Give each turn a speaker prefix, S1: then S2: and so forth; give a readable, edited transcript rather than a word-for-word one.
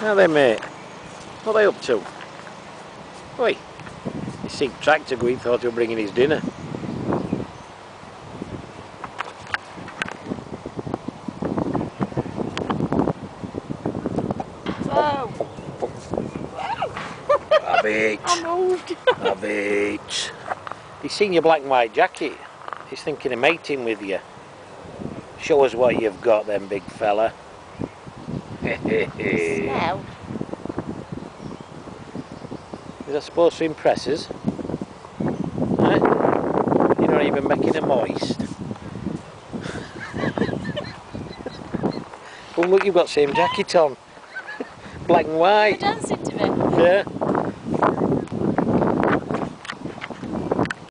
S1: Now then, mate, what are they up to? Oi, you see tractor going, thought he was bringing his dinner.
S2: Oh.
S1: Rabbit!
S2: I moved.
S1: Rabbit! He's seen your black and white jacket. He's thinking of mating with you. Show us what you've got then, big fella.
S2: Smell.
S1: Is that supposed to impress us? Huh? You're not even making a moist. Oh look, you've got the same jacket on. Black and
S2: You're
S1: white.
S2: dancing to me.
S1: Yeah.